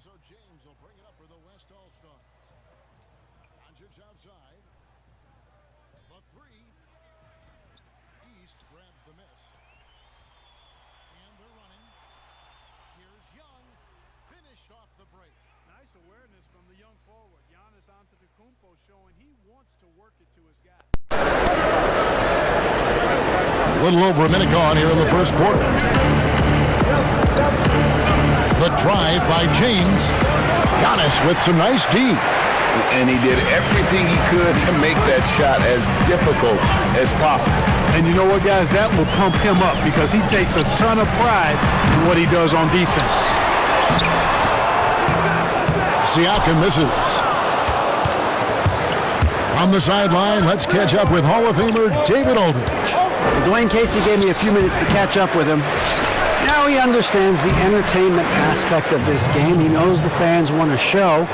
So James will bring it up for the West All-Stars. Doncic outside. The three. East grabs the miss. And they're running. Here's Young. Finished off the break. Nice awareness from the young forward. Giannis Antetokounmpo showing he wants to work it to his guy. A little over a minute gone here in the first quarter. The drive by James. Giannis with some nice D. And he did everything he could to make that shot as difficult as possible. And you know what, guys? That will pump him up because he takes a ton of pride in what he does on defense. Siakam misses. On the sideline, let's catch up with Hall of Famer David Aldridge. Dwayne Casey gave me a few minutes to catch up with him. Now he understands the entertainment aspect of this game. He knows the fans want a show,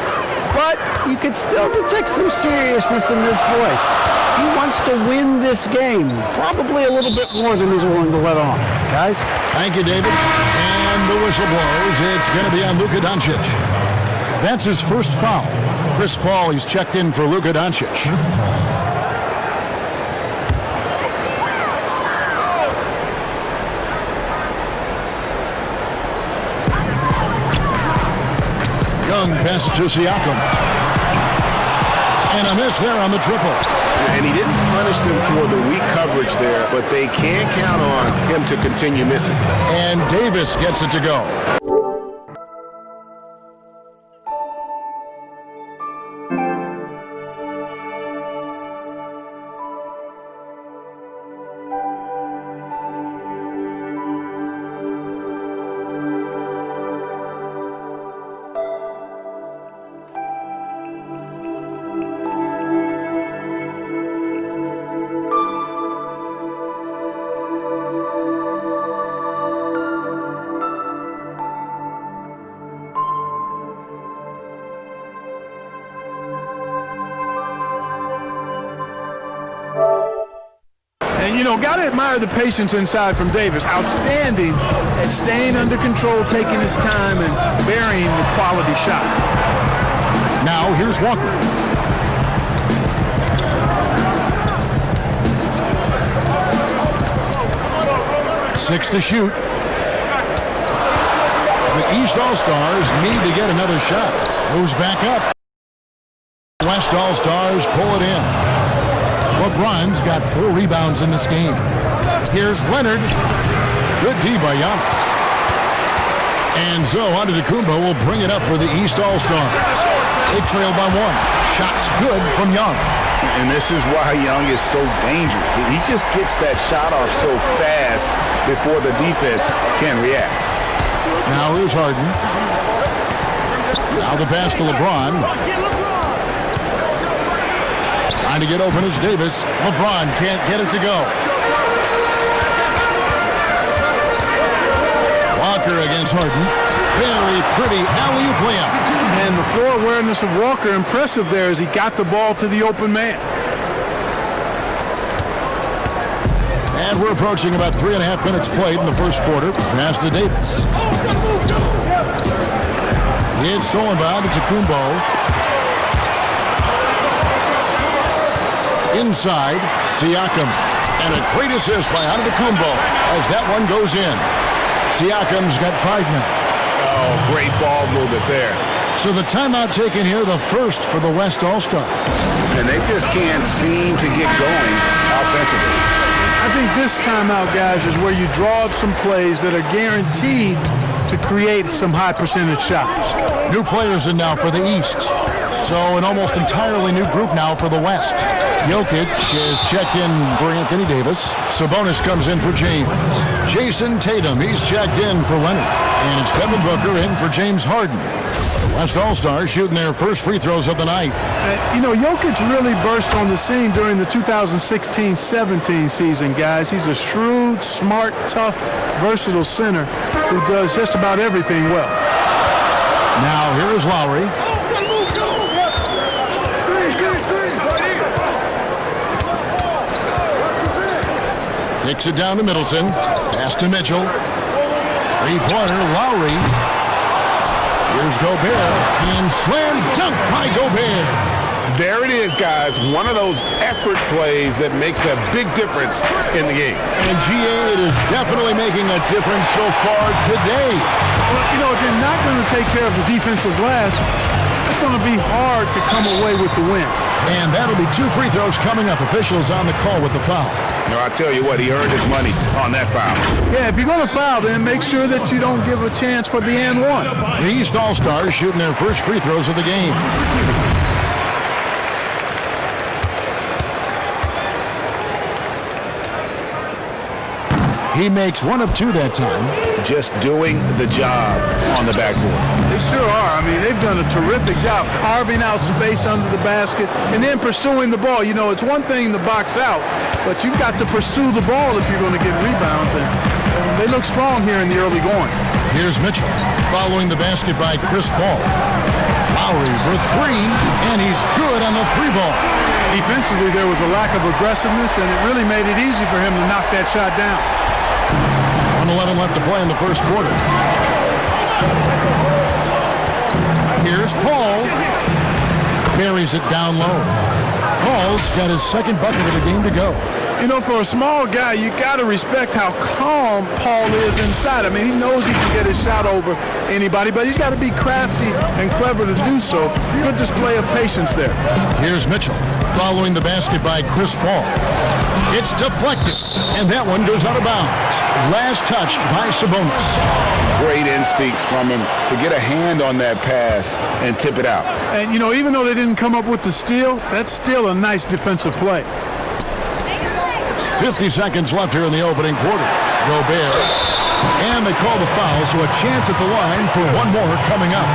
but you could still detect some seriousness in this voice. He wants to win this game, probably a little bit more than he's willing to let on. Guys? Thank you, David. And the whistle blows. It's going to be on Luka Doncic. That's his first foul. Chris Paul, he's checked in for Luka Doncic. Young passes to Siakam. And a miss there on the triple. And he didn't punish them for the weak coverage there, but they can count on him to continue missing. And Davis gets it to go. And, you know, got to admire the patience inside from Davis. Outstanding at staying under control, taking his time, and burying the quality shot. Now, here's Walker. Six to shoot. The East All-Stars need to get another shot. Moves back up. West All-Stars pull it in. LeBron's got 4 rebounds in this game. Here's Leonard. Good D by Giannis. And so Antetokounmpo will bring it up for the East All-Stars. They trail by 1. Shots good from Young. And this is why Young is so dangerous. He just gets that shot off so fast before the defense can react. Now here's Harden. Now the pass to LeBron. Trying to get open is Davis. LeBron can't get it to go. Walker against Harden. Very pretty alley-oop layup. And the floor awareness of Walker impressive there as he got the ball to the open man. And we're approaching about 3.5 minutes played in the first quarter. Pass to Davis. It's stolen by Antetokounmpo. Inside, Siakam. And a great assist by Antetokounmpo as that one goes in. Siakam's got 5 minutes. Oh, great ball movement there. So the timeout taken here, the first for the West All-Stars. And they just can't seem to get going offensively. I think this timeout, guys, is where you draw up some plays that are guaranteed to create some high percentage shots. New players in now for the East. So an almost entirely new group now for the West. Jokic is checked in for Anthony Davis. Sabonis comes in for James. Jason Tatum, he's checked in for Leonard. And it's Devin Booker in for James Harden. The West All-Stars shooting their first free throws of the night. You know, Jokic really burst on the scene during the 2016-17 season, guys. He's a shrewd, smart, tough, versatile center who does just about everything well. Now here is Lowry. Kicks it down to Middleton. Pass to Mitchell. Three-pointer, Lowry. Here's Gobert, and slam dunk by Gobert. There it is, guys. One of those effort plays that makes a big difference in the game. And GA, it is definitely making a difference so far today. Well, you know, if you're not going to take care of the defensive glass, it's going to be hard to come away with the win. And that'll be 2 free throws coming up. Officials on the call with the foul. No, I tell you what, he earned his money on that foul. Yeah, if you're going to foul, then make sure that you don't give a chance for the and one. The East All-Stars shooting their first free throws of the game. He makes 1 of 2 that time. Just doing the job on the backboard. They sure are. I mean, they've done a terrific job carving out space under the basket and then pursuing the ball. You know, it's one thing to box out, but you've got to pursue the ball if you're going to get rebounds. And they look strong here in the early going. Here's Mitchell following the basket by Chris Paul. Lowry for 3, and he's good on the 3 ball. Defensively, there was a lack of aggressiveness, and it really made it easy for him to knock that shot down. 1:11 left to play in the first quarter. Here's Paul. Buries it down low. Paul's got his second bucket of the game to go. You know, for a small guy, you got to respect how calm Paul is inside. I mean, he knows he can get his shot over anybody, but he's got to be crafty and clever to do so. Good display of patience there. Here's Mitchell following the basket by Chris Paul. It's deflected, and that one goes out of bounds. Last touched by Sabonis. Great instincts from him to get a hand on that pass and tip it out. And, you know, even though they didn't come up with the steal, that's still a nice defensive play. 50 seconds left here in the opening quarter. Gobert. And they call the foul, so a chance at the line for one more coming up.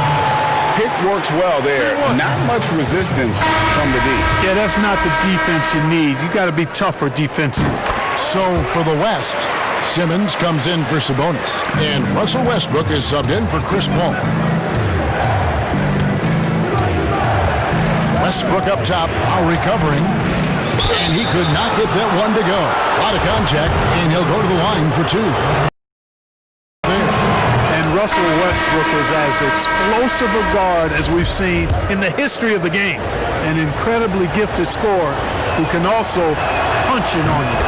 Pick works well there. Not much resistance from the D. Yeah, that's not the defense you need. You got to be tougher defensively. So for the West, Simmons comes in for Sabonis. And Russell Westbrook is subbed in for Chris Paul. Westbrook up top, now recovering. And he could not get that one to go. A lot of contact, and he'll go to the line for 2. And Russell Westbrook is as explosive a guard as we've seen in the history of the game. An incredibly gifted scorer who can also punch in on you.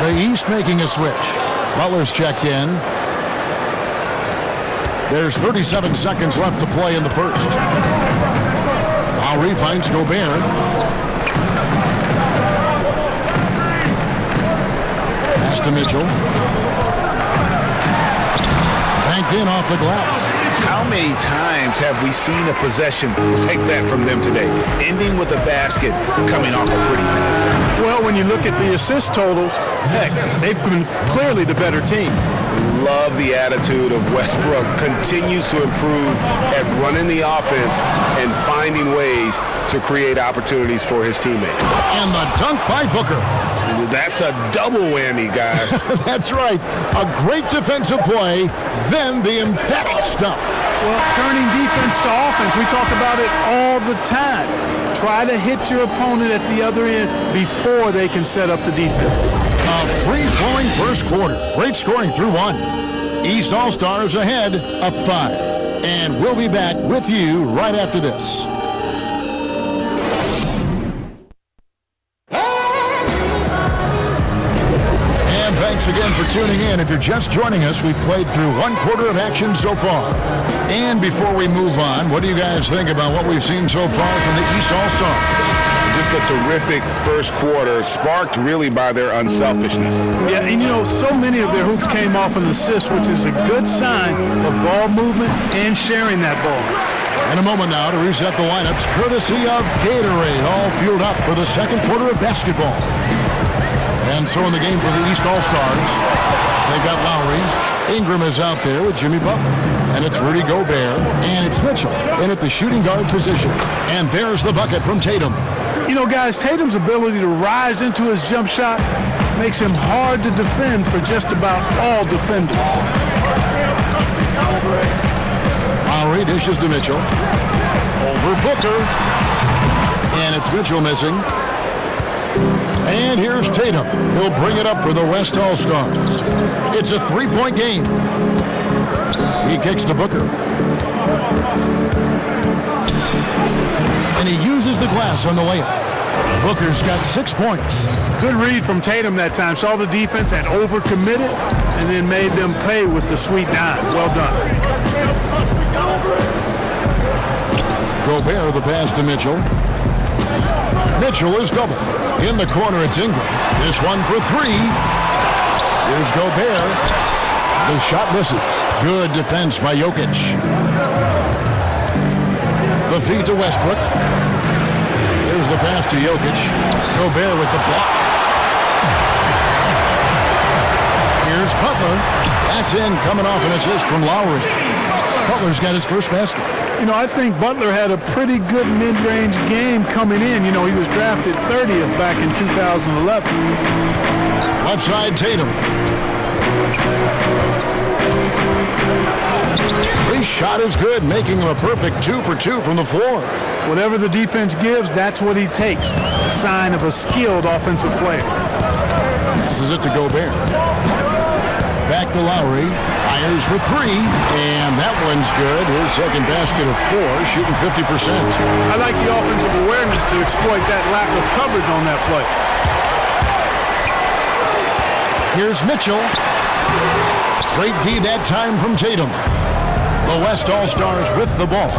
The East making a switch. Butler's checked in. There's 37 seconds left to play in the first. Lowry finds Gobert. Pass to Mitchell. Banked in off the glass. How many times have we seen a possession like that from them today? Ending with a basket coming off a pretty pass. Well, when you look at the assist totals, heck, they've been clearly the better team. Love the attitude of Westbrook. Continues to improve at running the offense and finding ways to create opportunities for his teammates. And the dunk by Booker. That's a double whammy, guys. That's right. A great defensive play, then the emphatic stuff. Well, turning defense to offense, we talk about it all the time. Try to hit your opponent at the other end before they can set up the defense. A free-flowing first quarter. Great scoring through 1. East All-Stars ahead, up 5. And we'll be back with you right after this. Thanks again for tuning in. If you're just joining us, we've played through 1 quarter of action so far. And before we move on, what do you guys think about what we've seen so far from the East All-Stars? Just a terrific first quarter, sparked really by their unselfishness. Yeah, and you know, so many of their hoops came off an assist, which is a good sign of ball movement and sharing that ball. In a moment now to reset the lineups, courtesy of Gatorade, all fueled up for the second quarter of basketball. And so in the game for the East All-Stars, they've got Lowry. Ingram is out there with Jimmy Butler. And it's Rudy Gobert. And it's Mitchell in at the shooting guard position. And there's the bucket from Tatum. You know, guys, Tatum's ability to rise into his jump shot makes him hard to defend for just about all defenders. Lowry dishes to Mitchell. Over Booker. And it's Mitchell missing. And here's Tatum. He'll bring it up for the West All-Stars. It's a 3-point game. He kicks to Booker. And he uses the glass on the layup. Booker's got 6 points. Good read from Tatum that time. Saw the defense, had overcommitted, and then made them pay with the sweet dime. Well done. Gobert the pass to Mitchell. Mitchell is double. In the corner, it's Ingram. This one for three. Here's Gobert. The shot misses. Good defense by Jokic. The feed to Westbrook. Here's the pass to Jokic. Gobert with the block. Here's Butler. That's in, coming off an assist from Lowry. Butler's got his first basket. You know, I think Butler had a pretty good mid-range game coming in. You know, he was drafted 30th back in 2011. Left side, Tatum. His shot is good, making him a perfect 2 for 2 from the floor. Whatever the defense gives, that's what he takes. A sign of a skilled offensive player. This is it to Gobert. Back to Lowry. Fires for three. And that one's good. His second basket of 4, shooting 50%. I like the offensive awareness to exploit that lack of coverage on that play. Here's Mitchell. Great D that time from Tatum. The West All-Stars with the ball.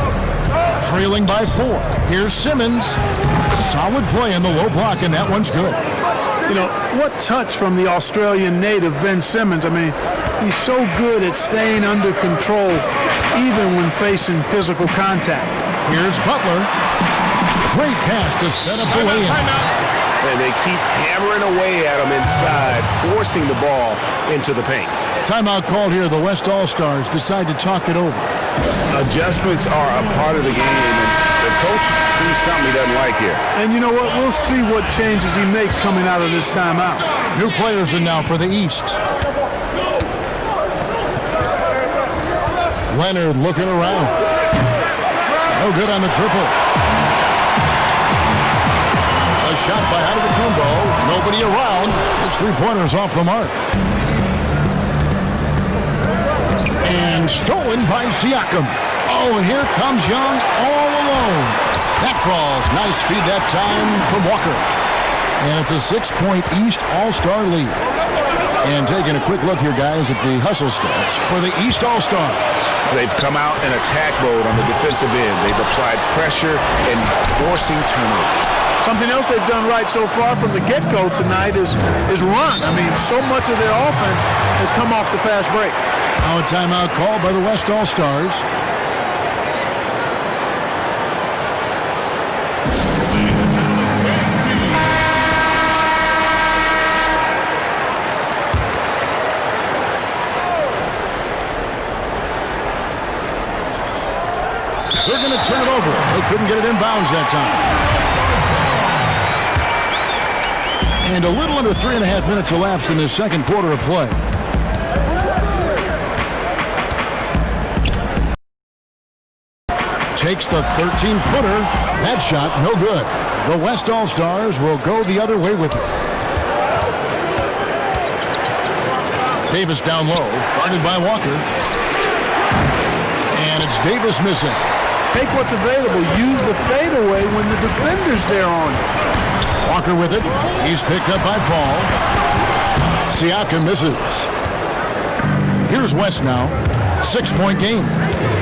Trailing by 4. Here's Simmons. Solid play in the low block, and that one's good. You know, what touch from the Australian native, Ben Simmons. I mean, he's so good at staying under control, even when facing physical contact. Here's Butler. Great pass to set up the lay-in. And they keep hammering away at him inside, forcing the ball into the paint. Timeout called here. The West All-Stars decide to talk it over. Adjustments are a part of the game, and the coach sees something he doesn't like here. And you know what? We'll see what changes he makes coming out of this timeout. New players in now for the East. Leonard looking around. No good on the triple. A shot by Antetokounmpo. Nobody around. His three-pointers off the mark. And stolen by Siakam. Oh, and here comes Young all alone. That falls. Nice feed that time from Walker. And it's a 6-point East All-Star lead. And taking a quick look here, guys, at the hustle stats for the East All-Stars. They've come out in attack mode on the defensive end. They've applied pressure and forcing turnovers. Something else they've done right so far from the get-go tonight is run. I mean, so much of their offense has come off the fast break. Now a timeout called by the West All-Stars. They're going to turn it over. They couldn't get it inbounds that time. And a little under 3.5 minutes elapsed in this second quarter of play. Takes the 13-footer. That shot, no good. The West All-Stars will go the other way with it. Davis down low, guarded by Walker. And it's Davis missing. Take what's available. Use the fadeaway when the defender's there on you. Walker with it. He's picked up by Paul. Siakam misses. Here's West now. 6-point game.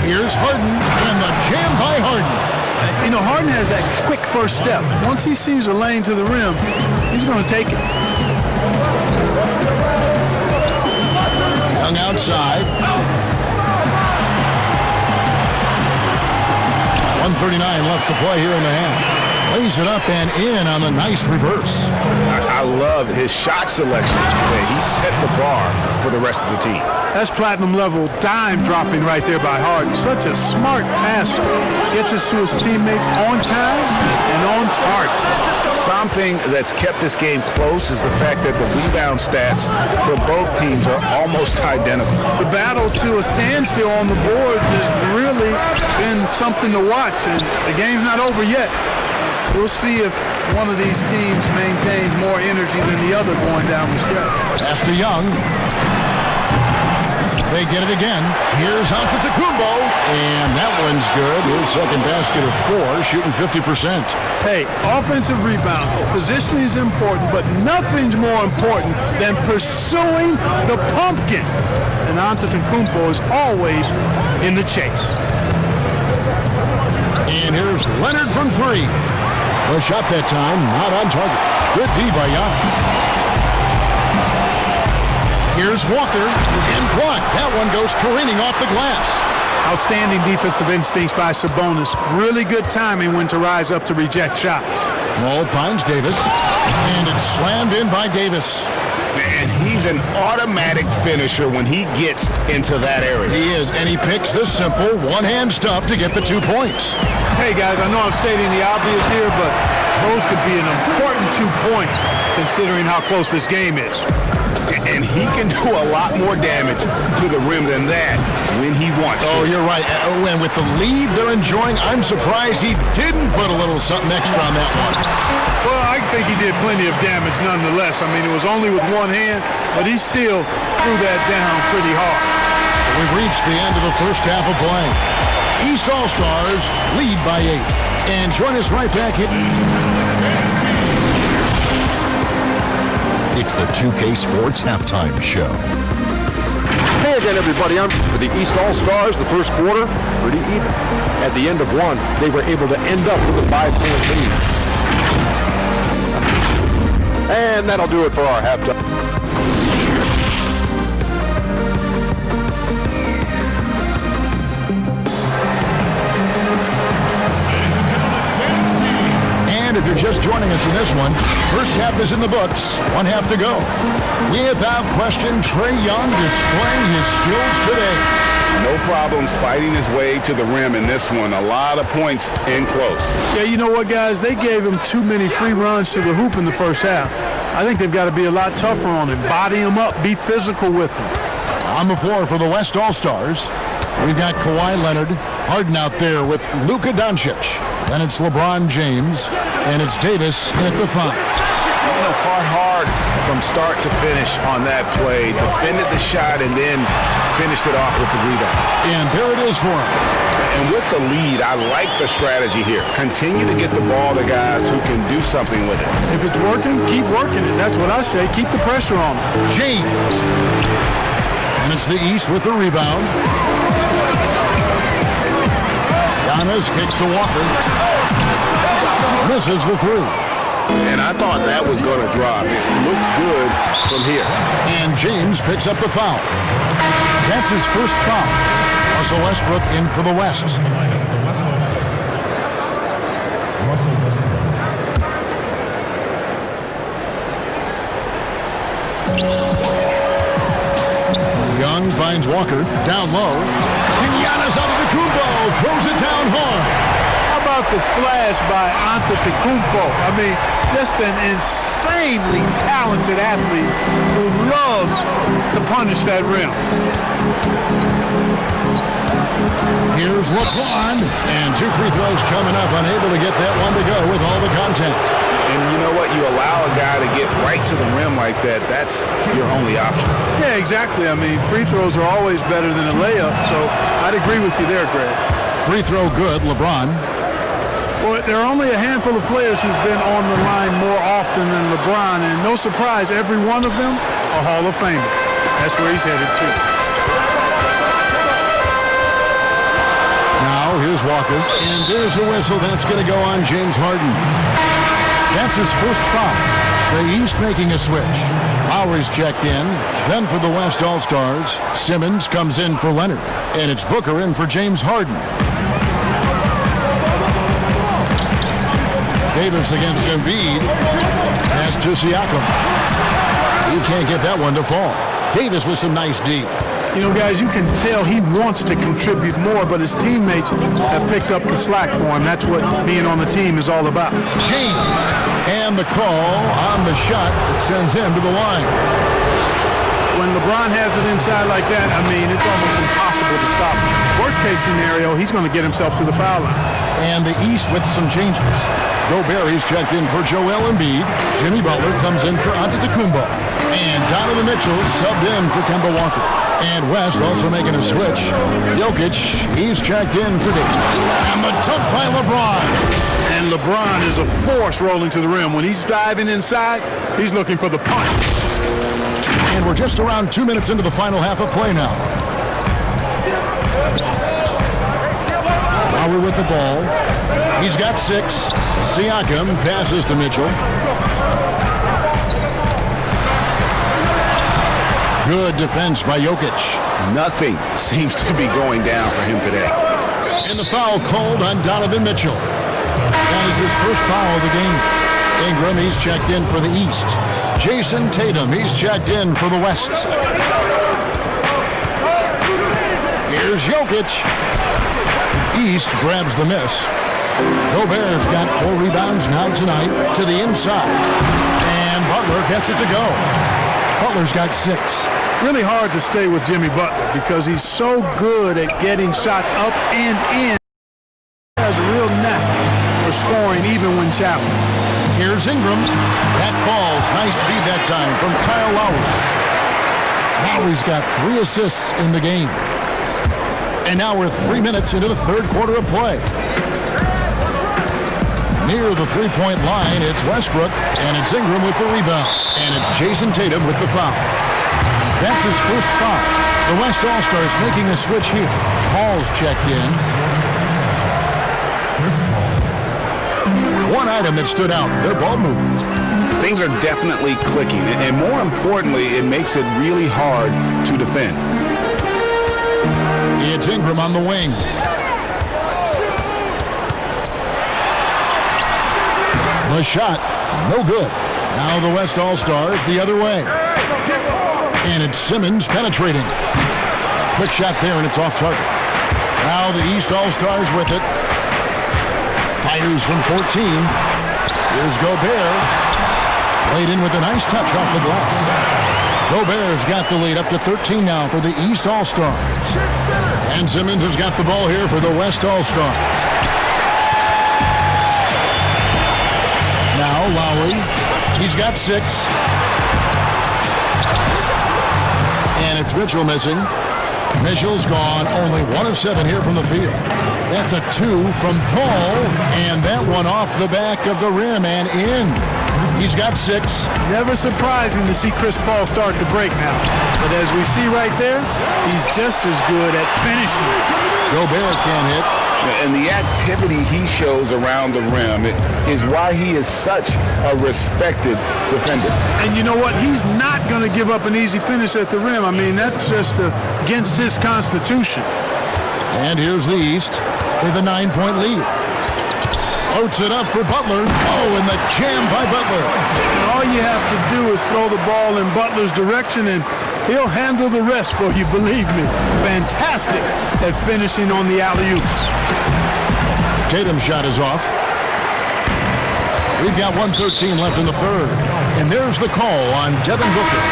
Here's Harden, and the jam by Harden. You know, Harden has that quick first step. Once he sees a lane to the rim, he's going to take it. Young outside. 1:39 left to play here in the half. Lays it up and in on the nice reverse. I love his shot selection today. He set the bar for the rest of the team. That's platinum level dime dropping right there by Harden. Such a smart passer. Gets us to his teammates on time and on target. Something that's kept this game close is the fact that the rebound stats for both teams are almost identical. The battle to a standstill on the board has really been something to watch, and the game's not over yet. We'll see if one of these teams maintains more energy than the other going down the stretch. Pass to Young. They get it again. Here's Antetokounmpo, and that one's good. His second basket of 4, shooting 50%. Hey, offensive rebound. Positioning is important, but nothing's more important than pursuing the pumpkin. And Antetokounmpo is always in the chase. And here's Leonard from 3. The shot that time, not on target. Good D by Giannis. Here's Walker, and blocked. That one goes careening off the glass. Outstanding defensive instincts by Sabonis. Really good timing when to rise up to reject shots. Wall finds Davis, and it's slammed in by Davis. And he's an automatic finisher when he gets into that area. He is, and he picks the simple one-hand stuff to get the 2 points. Hey, guys, I know I'm stating the obvious here, but those could be an important 2 points considering how close this game is. And he can do a lot more damage to the rim than that when he wants to. Oh, you're right. And with the lead they're enjoying, I'm surprised he didn't put a little something extra on that one. Well, I think he did plenty of damage nonetheless. I mean, it was only with one hand, but he still threw that down pretty hard. So we've reached the end of the first half of play. East All-Stars lead by 8. And join us right back here. It's the 2K Sports Halftime Show. Hey again, everybody. I'm for the East All-Stars. The first quarter, pretty even. At the end of one, they were able to end up with a 5-point lead. And that'll do it for our halftime. And if you're just joining us in this one, first half is in the books. 1 half to go. Without question, Trae Young displaying his skills today. No problems fighting his way to the rim in this one. A lot of points in close. Yeah, you know what, guys? They gave him too many free runs to the hoop in the first half. I think they've got to be a lot tougher on him. Body him up. Be physical with him. On the floor for the West All-Stars, we've got Kawhi Leonard, Harden out there with Luka Doncic. Then it's LeBron James, and it's Davis at the 5. Fought hard from start to finish on that play. Defended the shot and then finished it off with the rebound. And there it is for him. And with the lead, I like the strategy here. Continue to get the ball to guys who can do something with it. If it's working, keep working it. That's what I say. Keep the pressure on him. James. And it's the East with the rebound. Giannis kicks to Walker. Misses the 3. And I thought that was going to drop. It looked good from here. And James picks up the foul. That's his first foul. Russell Westbrook in for the West. Young finds Walker down low. Giannis Antetokounmpo throws it down hard. How about the flash by Antetokounmpo? I mean, just an insanely talented athlete who loves to punish that rim. Here's LeBron, and 2 free throws coming up, unable to get that one to go with all the contact. And you know what? You allow a guy to get right to the rim like that, that's your only option. Yeah, exactly. I mean, free throws are always better than a layup, so I'd agree with you there, Greg. Free throw good, LeBron. Well, there are only a handful of players who've been on the line more often than LeBron, and no surprise, every one of them a Hall of Famer. That's where he's headed to. Now, here's Walker, and there's a whistle. That's going to go on James Harden. That's his first foul. The East making a switch. Lowry's checked in. Then for the West All-Stars, Simmons comes in for Leonard. And it's Booker in for James Harden. Davis against Embiid. Pass to Siakam. He can't get that one to fall. Davis with some nice D. You know, guys, you can tell he wants to contribute more, but his teammates have picked up the slack for him. That's what being on the team is all about. James, and the call on the shot that sends him to the line. when LeBron has it inside like that, I mean, it's almost impossible to stop him. Worst case scenario, he's going to get himself to the foul line. And the East with some changes. Gobert is checked in for Joel Embiid. Jimmy Butler comes in for Antetokounmpo. And Donovan Mitchell subbed in for Kemba Walker. And West also making a switch. Jokic, he's checked in for Davis. And the dunk by LeBron. And LeBron is a force rolling to the rim. When he's diving inside, he's looking for the punch. And we're just around 2 minutes into the final half of play now. Lowry with the ball. He's got 6. Siakam passes to Mitchell. Good defense by Jokic. Nothing seems to be going down for him today. And the foul called on Donovan Mitchell. That is his first foul of the game. Ingram, he's checked in for the East. Jason Tatum, he's checked in for the West. Here's Jokic. East grabs the miss. Gobert's got 4 rebounds now tonight to the inside. And Butler gets it to go. Butler's got 6. Really hard to stay with Jimmy Butler because he's so good at getting shots up and in. He has a real knack for scoring even when challenged. Here's Ingram. That ball's nice feed that time from Kyle Lowry. Lowry's got 3 assists in the game. And now we're 3 minutes into the third quarter of play. Near the three-point line, it's Westbrook, and it's Ingram with the rebound. And it's Jason Tatum with the foul. That's his first foul. The West All-Stars making a switch here. Paul's checked in. One item that stood out, their ball movement. Things are definitely clicking, and more importantly, it makes it really hard to defend. It's Ingram on the wing. The shot, no good. Now the West All-Stars the other way. And it's Simmons penetrating. Quick shot there, and it's off target. Now the East All-Stars with it. Fires from 14. Here's Gobert. Laid in with a nice touch off the glass. Gobert's got the lead up to 13 now for the East All-Stars. And Simmons has got the ball here for the West All-Stars. Now Lowry, he's got 6. And it's Mitchell missing. Mitchell's gone only 1 of 7 here from the field. That's a 2 from Paul, and that one off the back of the rim and in. He's got 6. Never surprising to see Chris Paul start to break now. But as we see right there, he's just as good at finishing. Gobert can't hit. And the activity he shows around the rim is why he is such a respected defender. And you know what? He's not going to give up an easy finish at the rim. I mean, that's just against his constitution. And here's the East with a 9-point lead. Floats it up for Butler. Oh, and the jam by Butler. And all you have to do is throw the ball in Butler's direction, and he'll handle the rest for you, believe me. Fantastic at finishing on the alley-oops. Tatum's shot is off. We've got 1:13 left in the third. And there's the call on Devin Booker.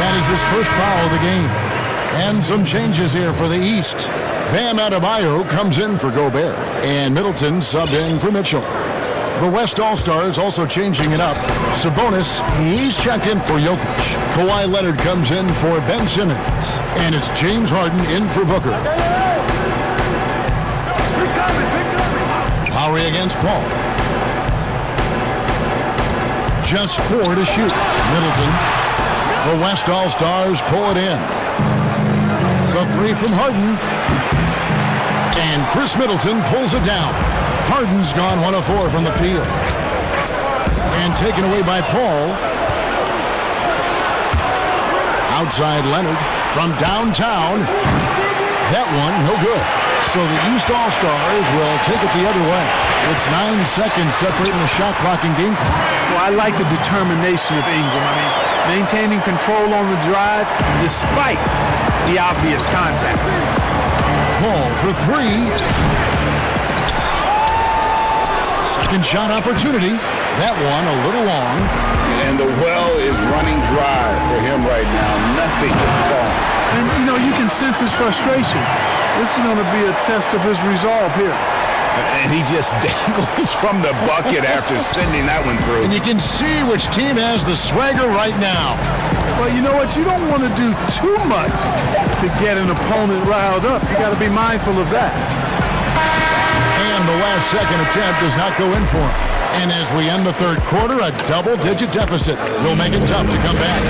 That is his first foul of the game. And some changes here for the East. Bam Adebayo comes in for Gobert. And Middleton subbed in for Mitchell. The West All-Stars also changing it up. Sabonis, he's checked in for Jokic. Kawhi Leonard comes in for Ben Simmons. And it's James Harden in for Booker. Lowry against Paul. Just 4 to shoot. Middleton. The West All-Stars pull it in. The 3 from Harden. And Chris Middleton pulls it down. Harden's gone 1 of 4 from the field. And taken away by Paul. Outside Leonard from downtown. That one, no good. So the East All-Stars will take it the other way. It's 9 seconds separating the shot clock and game clock. Well, I like the determination of Ingram. I mean, maintaining control on the drive despite the obvious contact. Paul for 3. Second shot opportunity. That one a little long. And the well is running dry for him right now. Nothing is falling. And, you know, you can sense his frustration. This is going to be a test of his resolve here. And he just dangles from the bucket after sending that one through. And you can see which team has the swagger right now. Well, you know what? You don't want to do too much to get an opponent riled up. You got to be mindful of that. And the last second attempt does not go in for him. And as we end the third quarter, a double-digit deficit will make it tough to come back.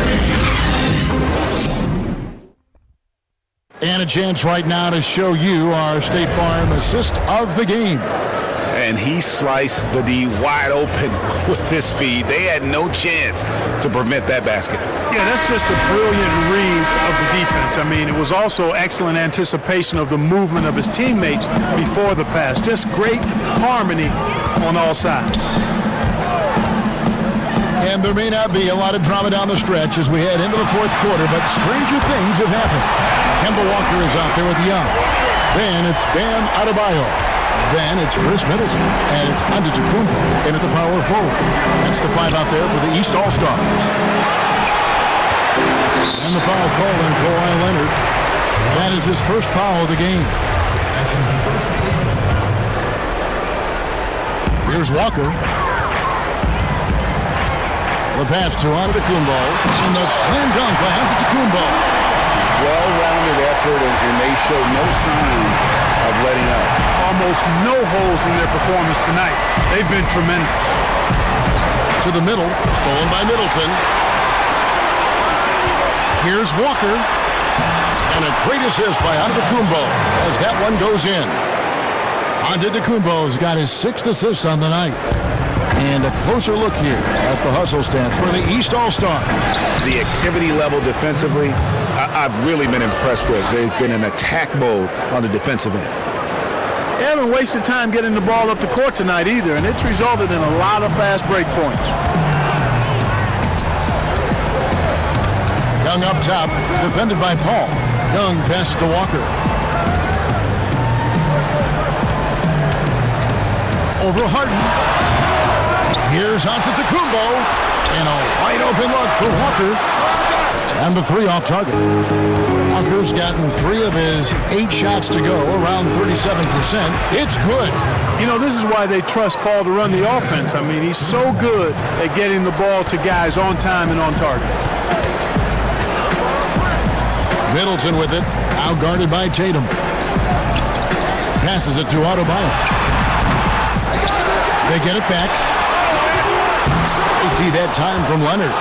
And a chance right now to show you our State Farm assist of the game. And he sliced the D wide open with his feet. They had no chance to prevent that basket. Yeah, that's just a brilliant read of the defense. I mean, it was also excellent anticipation of the movement of his teammates before the pass. Just great harmony on all sides. And there may not be a lot of drama down the stretch as we head into the fourth quarter, but stranger things have happened. Kemba Walker is out there with Young. Then it's Bam Adebayo. Then it's Chris Middleton. And it's Antetokounmpo in at the power forward. That's the five out there for the East All-Stars. And the foul call on Kawhi Leonard. That is his first foul of the game. Here's Walker. The pass to Antetokounmpo. And the slam dunk by Antetokounmpo. Well-rounded effort, and they show no signs of letting up. Almost no holes in their performance tonight. They've been tremendous. To the middle, stolen by Middleton. Here's Walker. And a great assist by Antetokounmpo as that one goes in. Antetokounmpo's got his sixth assist on the night. And a closer look here at the hustle stats for the East All-Stars. The activity level defensively, I've really been impressed with. They've been in attack mode on the defensive end. They haven't wasted time getting the ball up the court tonight either, and it's resulted in a lot of fast break points. Young up top, defended by Paul. Young passes to Walker. Over Harden. Here's Antetokounmpo, and a wide open look for Walker. And the three off target. Walker's gotten 3 of his 8 shots to go, around 37%. It's good. You know, this is why they trust Paul to run the offense. I mean, he's so good at getting the ball to guys on time and on target. Middleton with it, out guarded by Tatum. Passes it to Adebayo. They get it back. That time from Leonard.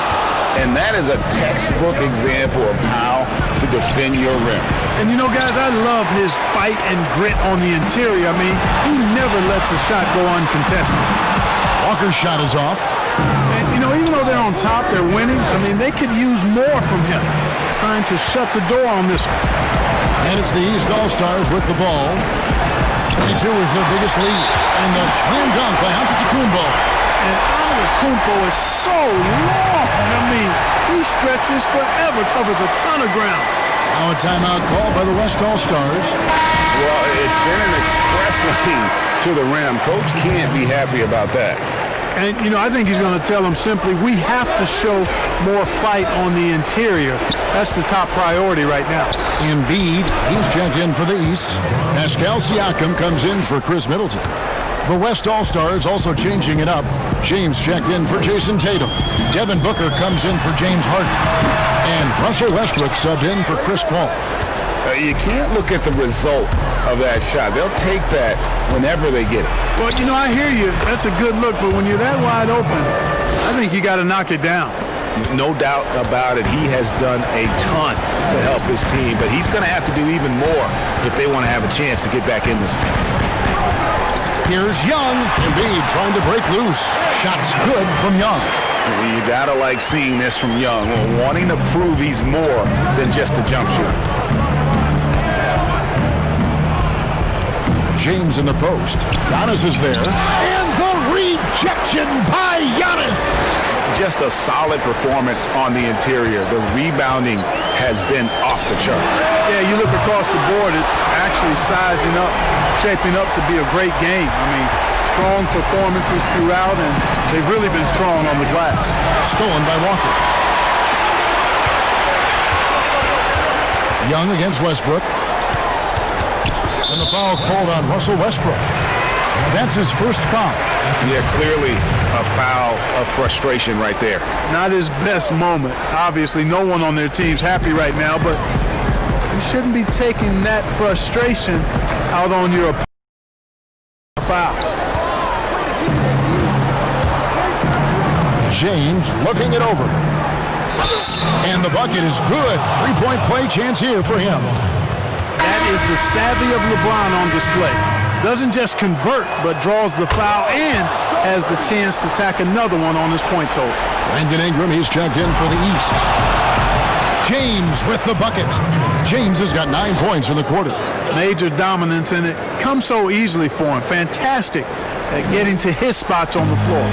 And that is a textbook example of how to defend your rim. And you know, guys, I love his fight and grit on the interior. I mean, he never lets a shot go uncontested. Walker's shot is off. And, you know, even though they're on top, they're winning. I mean, they could use more from him. Trying to shut the door on this one. And it's the East All-Stars with the ball. 22 is their biggest lead. And the slam dunk by Antetokounmpo. And Antetokounmpo is so long. I mean, he stretches forever, covers a ton of ground. Now a timeout called by the West All-Stars. Well, it's been an express lane to the rim. Coach can't be happy about that. And, you know, I think he's going to tell them simply, we have to show more fight on the interior. That's the top priority right now. Embiid, he's checked in for the East. Pascal Siakam comes in for Chris Middleton. The West All-Stars also changing it up. James checked in for Jason Tatum. Devin Booker comes in for James Harden. And Russell Westbrook subbed in for Chris Paul. You can't look at the result of that shot. They'll take that whenever they get it. Well, you know, I hear you. That's a good look. But when you're that wide open, I think you got to knock it down. No doubt about it. He has done a ton to help his team. But he's going to have to do even more if they want to have a chance to get back in this one. Here's Young. Embiid trying to break loose. Shots good from Young. You gotta like seeing this from Young, wanting to prove he's more than just a jump shooter. James in the post. Giannis is there. And the rejection by Giannis. Just a solid performance on the interior. The rebounding has been off the charts. Yeah, you look across the board, it's actually sizing up, shaping up to be a great game. I mean, strong performances throughout, and they've really been strong on the glass. Stolen by Walker. Young against Westbrook. And the foul called on Russell Westbrook. That's his first foul. Yeah, clearly a foul of frustration right there. Not his best moment. Obviously, no one on their team's happy right now, but you shouldn't be taking that frustration out on your foul. James looking it over. And the bucket is good. Three-point play chance here for him. That is the savvy of LeBron on display. Doesn't just convert, but draws the foul and has the chance to tack another one on his point total. Brandon Ingram, he's checked in for the East. James with the bucket. James has got 9 points in the quarter. Major dominance, and it comes so easily for him. Fantastic at getting to his spots on the floor.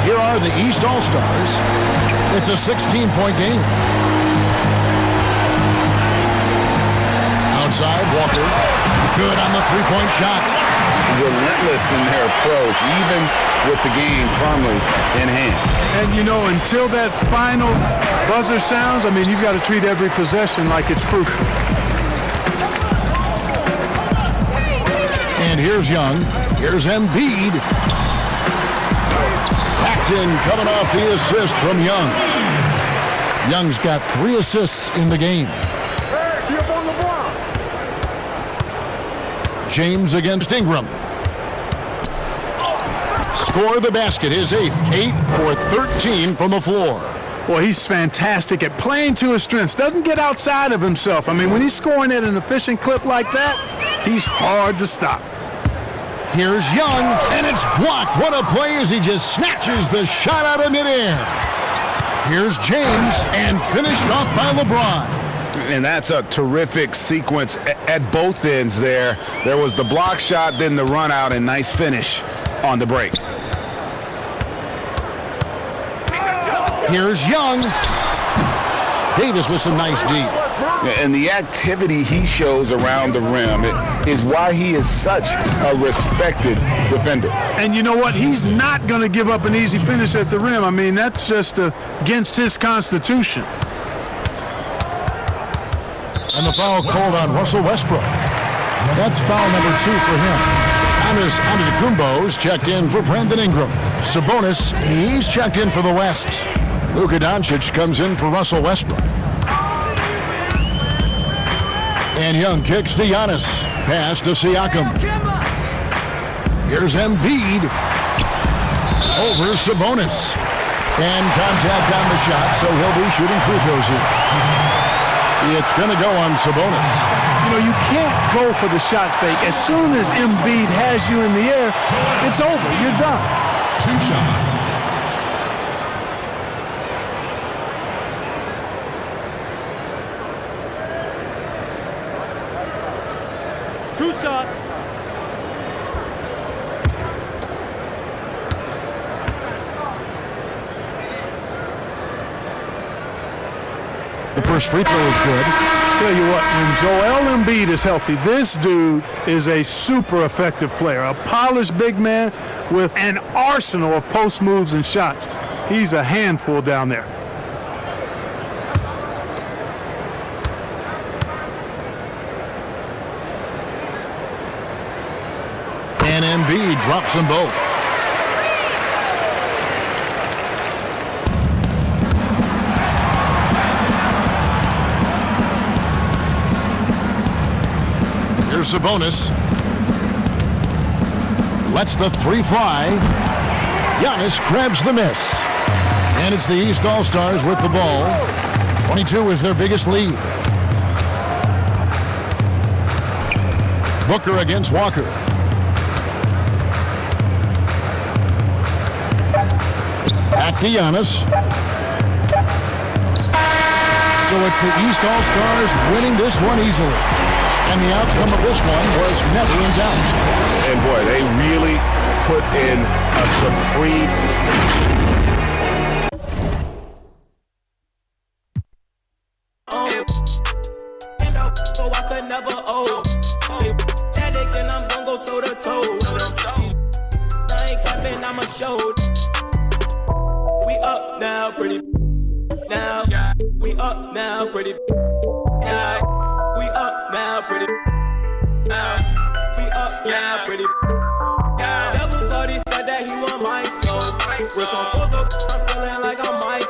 Here are the East All-Stars. It's a 16-point game. Outside, Walker. Good on the three-point shot. Relentless in their approach, even with the game firmly in hand. And, you know, until that final buzzer sounds, I mean, you've got to treat every possession like it's crucial. And here's Young. Here's Embiid. Paxson coming off the assist from Young. Young's got 3 assists in the game. James against Ingram. Score the basket, his 8th. 8 for 13 from the floor. Well, he's fantastic at playing to his strengths. Doesn't get outside of himself. I mean, when he's scoring at an efficient clip like that, he's hard to stop. Here's Young, and it's blocked. What a play as he just snatches the shot out of midair. Here's James, and finished off by LeBron. And that's a terrific sequence at both ends there. There was the block shot, then the run out, and nice finish on the break. Here's Young. Davis with some nice D. And the activity he shows around the rim is why he is such a respected defender. And you know what? He's not going to give up an easy finish at the rim. I mean, that's just against his constitution. And the foul called on Russell Westbrook. That's foul number 2 for him. Giannis Antetokounmpo's checked in for Brandon Ingram. Sabonis, he's checked in for the West. Luka Doncic comes in for Russell Westbrook. And Young kicks to Giannis. Pass to Siakam. Here's Embiid. Over Sabonis. And contact on the shot, so he'll be shooting free throws here. It's going to go on Sabonis. You know, you can't go for the shot fake. As soon as Embiid has you in the air, it's over. You're done. 2 shots. The first free throw is good. Tell you what, when Joel Embiid is healthy, this dude is a super effective player. A polished big man with an arsenal of post moves and shots. He's a handful down there. And Embiid drops them both. Here's Sabonis. Lets the 3 fly. Giannis grabs the miss. And it's the East All-Stars with the ball. 22 is their biggest lead. Booker against Walker. Back to Giannis. So it's the East All-Stars winning this one easily. And the outcome of this one was never in doubt. And boy, they really put in a supreme... my shoulder. We up now, pretty now. We up now, pretty now. We up now, pretty now. We up now, pretty now. Double thought he said that he want my soul. Wrist on full up, I'm feeling like I'm Michael.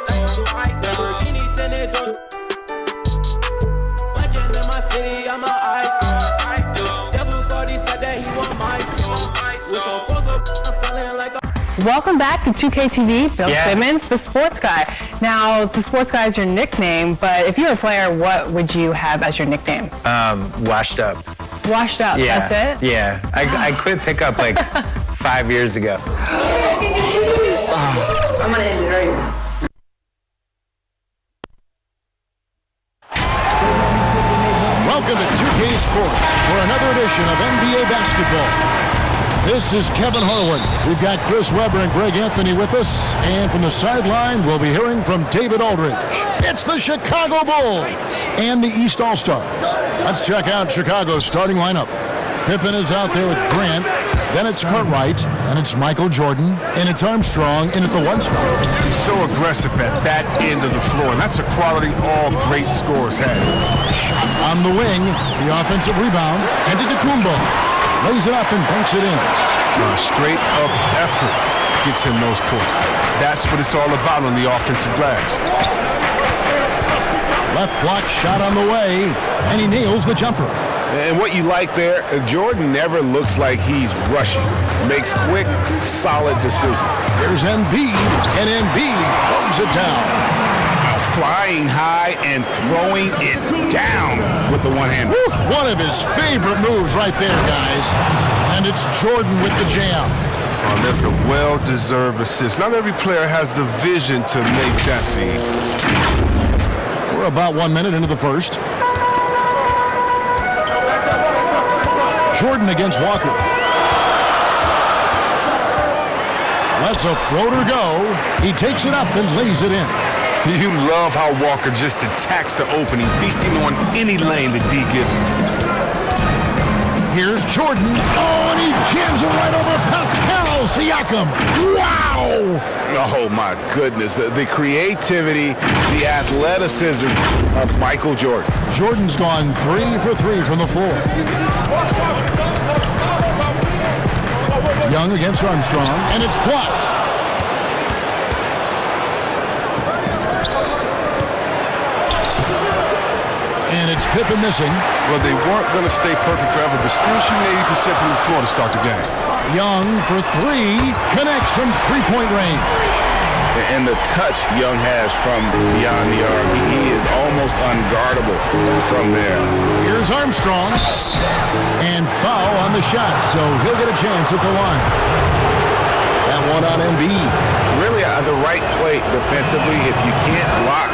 Lamborghini tinted doors. Legend in my city, I'm an icon. Devil thought he said that he want my soul. Wrist on full up, I'm feeling like I'm. Welcome back to 2KTV, Bill Simmons, the sports guy. Now, the sports guy is your nickname, but if you were a player, what would you have as your nickname? Washed up. Washed up, Yeah. that's it? Yeah. I quit pickup like 5 years ago. I'm gonna end it right now. Welcome to 2K Sports for another edition of NBA basketball. This is Kevin Harlan. We've got Chris Webber and Greg Anthony with us. And from the sideline, we'll be hearing from David Aldridge. It's the Chicago Bulls and the East All-Stars. Let's check out Chicago's starting lineup. Pippen is out there with Grant. Then it's Cartwright. And it's Michael Jordan. And it's Armstrong in at the one spot. He's so aggressive at that end of the floor, and that's a quality all great scorers have. On the wing, the offensive rebound. And to Kumbo. Lays it up and banks it in. Straight up effort gets him those points. That's what it's all about on the offensive glass. Left block shot on the way, and he nails the jumper. And what you like there, Jordan never looks like he's rushing. Makes quick, solid decisions. Here's Embiid, and Embiid throws it down. Flying high and throwing it down with the one hand. One of his favorite moves right there, guys. And it's Jordan with the jam. Oh, that's a well-deserved assist. Not every player has the vision to make that feed. We're about 1 minute into the first. Jordan against Walker. Lets a floater go. He takes it up and lays it in. You love how Walker just attacks the opening, feasting on any lane that D gives him. Here's Jordan. Oh, and he jams it right over Pascal Siakam. Wow! Oh, my goodness. The creativity, the athleticism of Michael Jordan. Jordan's gone 3 for 3 from the floor. Young against Armstrong, and it's blocked. And it's Pippen missing. Well, they weren't going to stay perfect forever, but still shooting 80% from the floor to start the game. Young for 3, connects from three-point range. And the touch Young has from beyond the arc, he is almost unguardable from there. Here's Armstrong. And foul on the shot, so he'll get a chance at the line. That one on Embiid. Really the right play defensively. If you can't block,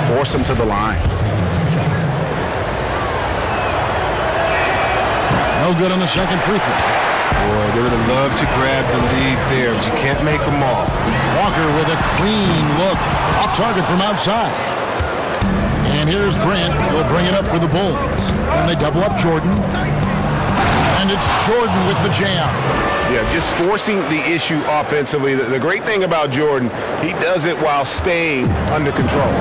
force him to the line. No good on the second free throw. Boy, they would have loved to grab the lead there, but you can't make them all. Walker with a clean look. Off target from outside. And here's Grant. He'll bring it up for the Bulls. And they double up Jordan. And it's Jordan with the jam. Yeah, just forcing the issue offensively. The great thing about Jordan, he does it while staying under control.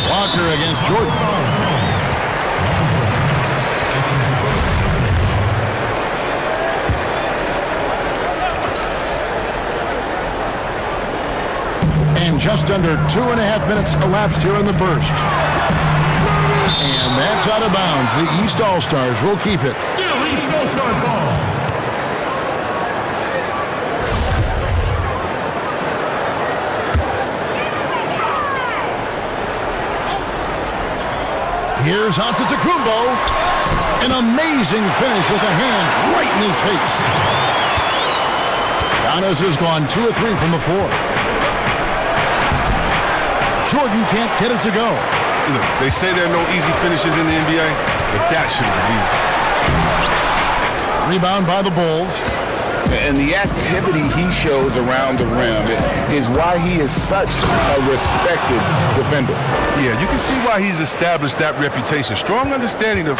Walker against Jordan. And just under 2.5 minutes elapsed here in the first. And that's out of bounds. The East All-Stars will keep it. Still East All-Stars ball. Here's Antetokounmpo. An amazing finish with a hand right in his face. Giannis has gone 2 of 3 from the floor. Jordan can't get it to go. Look, they say there are no easy finishes in the NBA, but that shouldn't be easy. Rebound by the Bulls. And the activity he shows around the rim is why he is such a respected defender. Yeah, you can see why he's established that reputation. Strong understanding of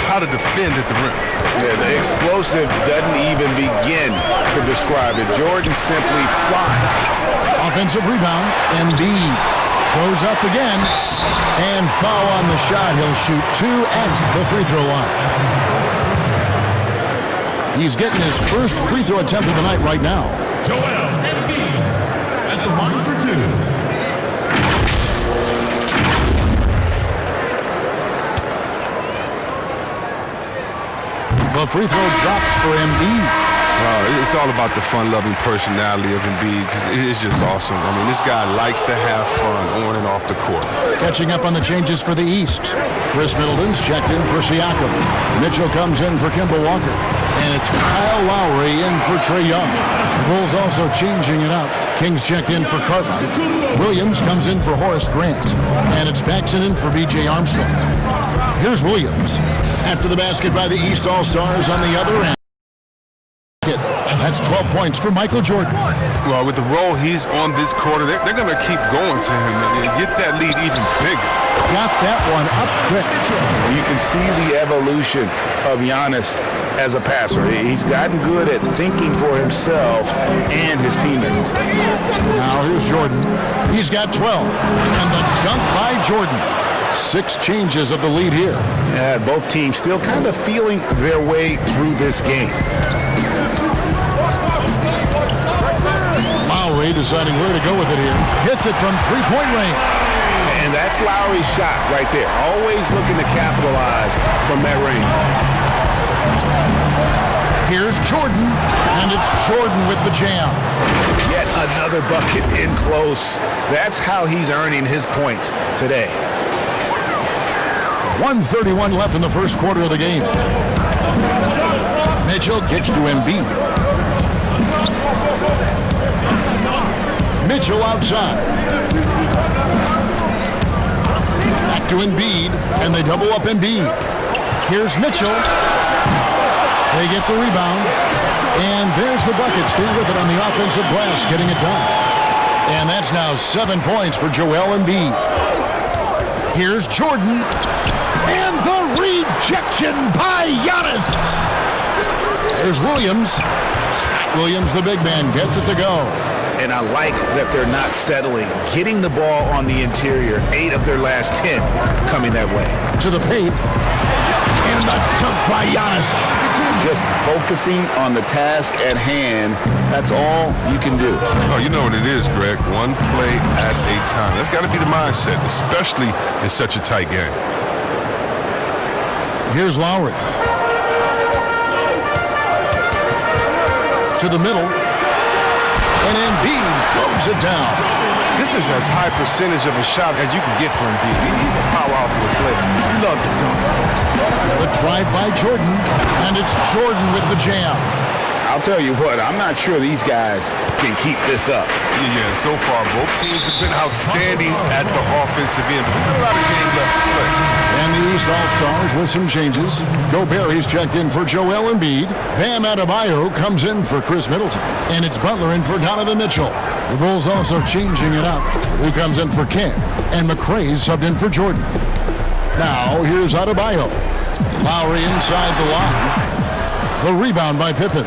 how to defend at the rim. Yeah, the explosive doesn't even begin to describe it. Jordan simply flying. Offensive rebound. Embiid goes up again. And foul on the shot. He'll shoot 2 at the free throw line. He's getting his first free throw attempt of the night right now. Joel Embiid at the line for 2. The free throw drops for Embiid. It's all about the fun-loving personality of Embiid. It's just awesome. I mean, this guy likes to have fun on and off the court. Catching up on the changes for the East. Chris Middleton's checked in for Siakam. Mitchell comes in for Kemba Walker. And it's Kyle Lowry in for Trae Young. Bulls also changing it up. Kings checked in for Cartwright. Williams comes in for Horace Grant. And it's Paxson in for B.J. Armstrong. Here's Williams. After the basket by the East All-Stars on the other end. That's 12 points for Michael Jordan. Well, with the role he's on this quarter, they're going to keep going to him and get that lead even bigger. Got that one up quick. You can see the evolution of Giannis as a passer. He's gotten good at thinking for himself and his teammates. Now here's Jordan. He's got 12. And the dunk by Jordan. 6 changes of the lead here. Yeah, both teams still kind of feeling their way through this game. Lowry deciding where to go with it here. Hits it from three-point range. And that's Lowry's shot right there. Always looking to capitalize from that range. Here's Jordan, and it's Jordan with the jam. Yet another bucket in close. That's how he's earning his points today. 1:31 left in the first quarter of the game. Mitchell gets to Embiid. Mitchell outside. Back to Embiid, and they double up Embiid. Here's Mitchell. They get the rebound, and there's the bucket. Stay with it on the offensive glass, getting it done. And that's now 7 points for Joel Embiid. Here's Jordan, and the rejection by Giannis. There's Williams. Williams, the big man, gets it to go. And I like that they're not settling. Getting the ball on the interior, 8 of their last 10 coming that way. To the paint. And the dunk by Giannis. Just focusing on the task at hand. That's all you can do. Oh, you know what it is, Greg. One play at a time. That's got to be the mindset, especially in such a tight game. Here's Lowry. To the middle. And Embiid throws it down. This is as high percentage of a shot as you can get from Embiid. He's a powerhouse of a player. You love the dunk. The drive by Jordan, and it's Jordan with the jam. I'll tell you what, I'm not sure these guys can keep this up. Yeah, so far both teams have been outstanding at the offensive end, but there's still a lot of game left to play. And the East All-Stars with some changes. Gobert checked in for Joel Embiid. Bam Adebayo comes in for Chris Middleton. And it's Butler in for Donovan Mitchell. The Bulls also changing it up. Who comes in for Ken. And McRae subbed in for Jordan. Now here's Adebayo. Lowry inside the line. The rebound by Pippen.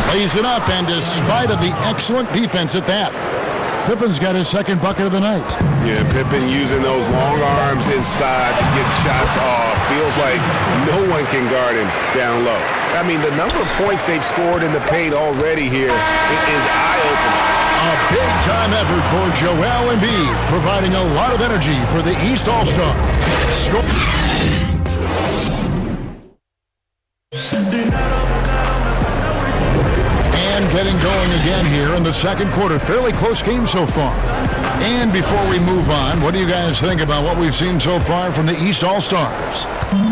Lays it up, and despite of the excellent defense at that, Pippen's got his second bucket of the night. Yeah, Pippen using those long arms inside to get shots off. Feels like no one can guard him down low. I mean, the number of points they've scored in the paint already here is eye-opening. A big-time effort for Joel Embiid, providing a lot of energy for the East All-Star. Getting going again here in the second quarter. Fairly close game so far. And before we move on, what do you guys think about what we've seen so far from the East All-Stars?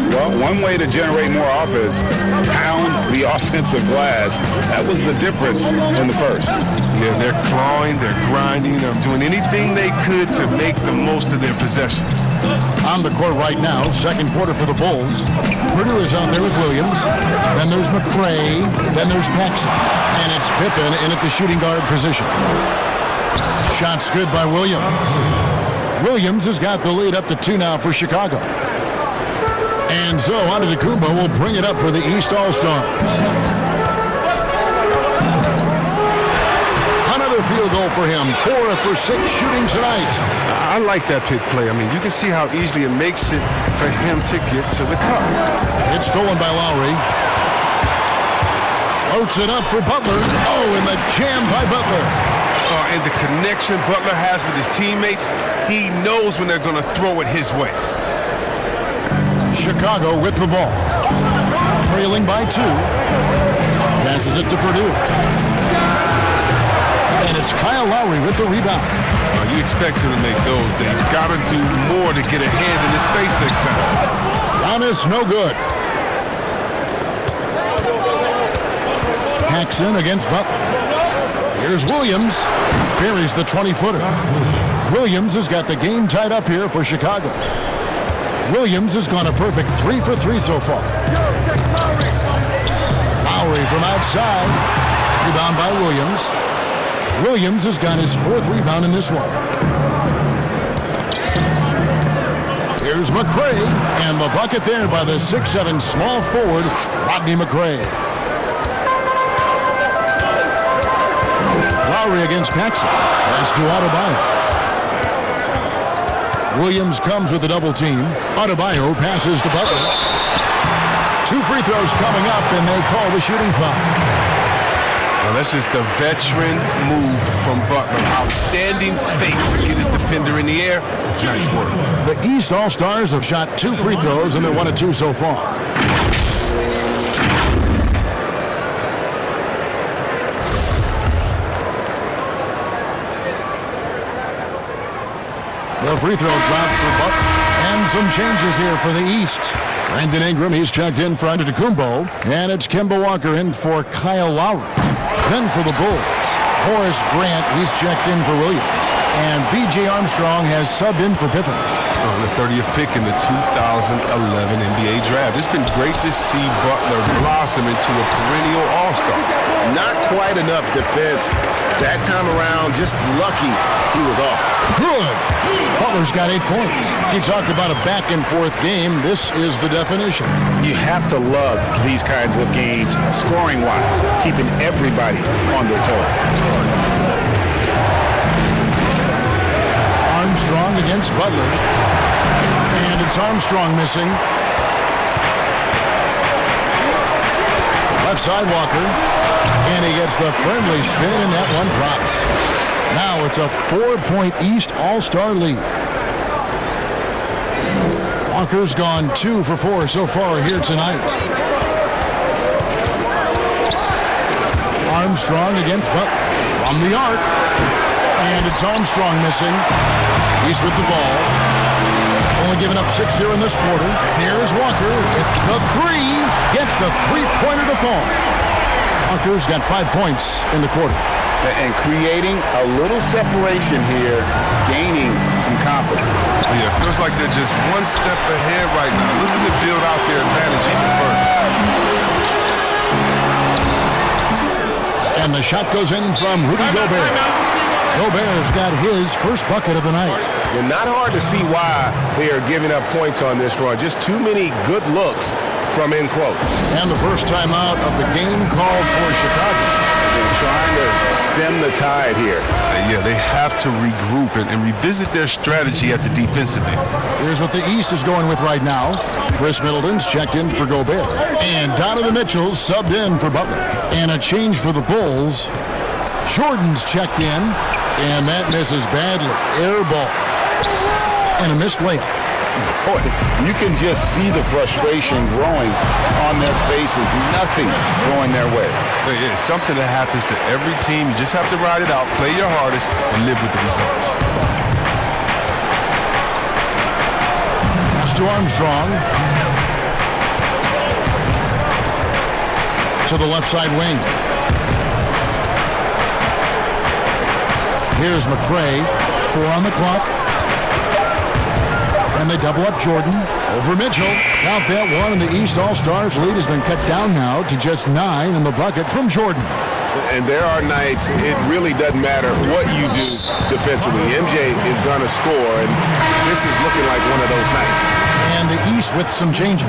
Well, one way to generate more offense, pound the offensive glass. That was the difference in the first. Yeah, they're clawing, they're grinding, they're doing anything they could to make the most of their possessions. On the court right now, second quarter for the Bulls. Purdue is out there with Williams. Then there's McRae. Then there's Paxson. And it's Pippen in at the shooting guard position. Shot's good by Williams. Williams has got the lead up to 2 now for Chicago. And so Antetokounmpo will bring it up for the East All-Stars. Another field goal for him. 4 for 6 shooting tonight. I like that pick play. I mean, you can see how easily it makes it for him to get to the cup. It's stolen by Lowry. Floats it up for Butler. Oh, and the jam by Butler. And the connection Butler has with his teammates, he knows when they're going to throw it his way. Chicago with the ball. Trailing by 2. Passes it to Purdue. And it's Kyle Lowry with the rebound. You expect him to make those. They've got to do more to get a hand in his face next time. Giannis, no good. Paxson against Butler. Here's Williams. Buries the 20-footer. Williams has got the game tied up here for Chicago. Williams has gone a perfect 3 for 3 so far. Lowry from outside. Rebound by Williams. Williams has got his 4th rebound in this one. Here's McRae, and the bucket there by the 6'7" small forward, Rodney McRae. Lowry against Paxson. Pass to Adebayo. Williams comes with a double team. Adebayo passes to Butler. 2 free throws coming up, and they call the shooting foul. Well, that's just a veteran move from Butler. Outstanding fake to get his defender in the air. Nice work. The East All-Stars have shot 2 free throws, and they're 1 of 2 so far. The free throw drops for Butler. And some changes here for the East. Brandon Ingram, he's checked in for Antetokounmpo. And it's Kemba Walker in for Kyle Lowry. Then for the Bulls, Horace Grant, he's checked in for Williams. And B.J. Armstrong has subbed in for Pippen. The 30th pick in the 2011 NBA draft. It's been great to see Butler blossom into a perennial all-star. Not quite enough defense that time around. Just lucky he was off. Good. Butler's got 8 points. He talked about a back-and-forth game. This is the definition. You have to love these kinds of games, scoring-wise, keeping everybody on their toes. Armstrong against Butler. And it's Armstrong missing. Left side Walker. And he gets the friendly spin, and that one drops. Now it's a 4-point East All-Star lead. Walker's gone 2 for 4 so far here tonight. Armstrong against Butler from the arc. And it's Armstrong missing. He's with the ball. Only giving up 6 here in this quarter. Here's Walker with the 3. Gets the 3-pointer to fall. Walker's got 5 points in the quarter. And creating a little separation here, gaining some confidence. Yeah, feels like they're just one step ahead right now, looking to build out their advantage even further. And the shot goes in from Rudy Gobert. Gobert's got his first bucket of the night. And not hard to see why they are giving up points on this run. Just too many good looks from in close. And the first time out of the game called for Chicago. They're trying to stem the tide here. Yeah, they have to regroup and revisit their strategy at the defensive end. Here's what the East is going with right now. Chris Middleton's checked in for Gobert. And Donovan Mitchell's subbed in for Butler. And a change for the Bulls. Jordan's checked in. And that misses badly. Air ball. And a missed layup. Boy, you can just see the frustration growing on their faces. Nothing going their way. It's something that happens to every team. You just have to ride it out, play your hardest, and live with the results. Pass to Armstrong. To the left side wing. Here's McRae. 4 on the clock. And they double up Jordan over Mitchell. Count that one, and the East All-Stars lead has been cut down now to just 9 in the bucket from Jordan. And there are nights it really doesn't matter what you do defensively. MJ is going to score, and this is looking like one of those nights. And the East with some changes.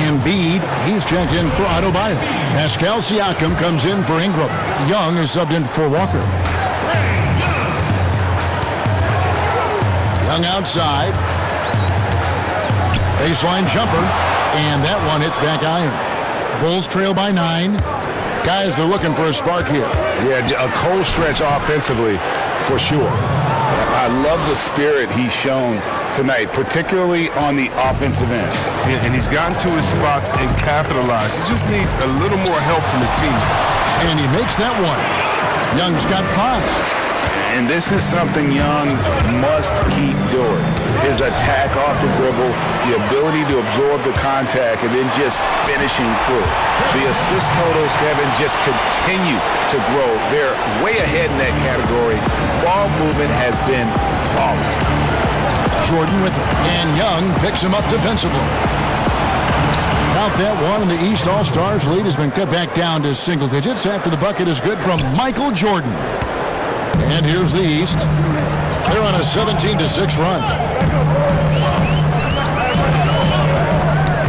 Embiid, he's checked in for Adebayo. Pascal Siakam comes in for Ingram. Young is subbed in for Walker. Young outside. Baseline jumper. And that one hits back iron. Bulls trail by 9. Guys are looking for a spark here. Yeah, a cold stretch offensively for sure. I love the spirit he's shown tonight, particularly on the offensive end. Yeah, and he's gotten to his spots and capitalized. He just needs a little more help from his teammates. And he makes that one. Young's got 5. And this is something Young must keep doing. His attack off the dribble, the ability to absorb the contact, and then just finishing through. The assist totals, Kevin, just continue to grow. They're way ahead in that category. Ball movement has been flawless. Jordan with it. And Young picks him up defensively. Count that one, and the East All-Stars lead has been cut back down to single digits after the bucket is good from Michael Jordan. And here's the East. They're on a 17-6 run.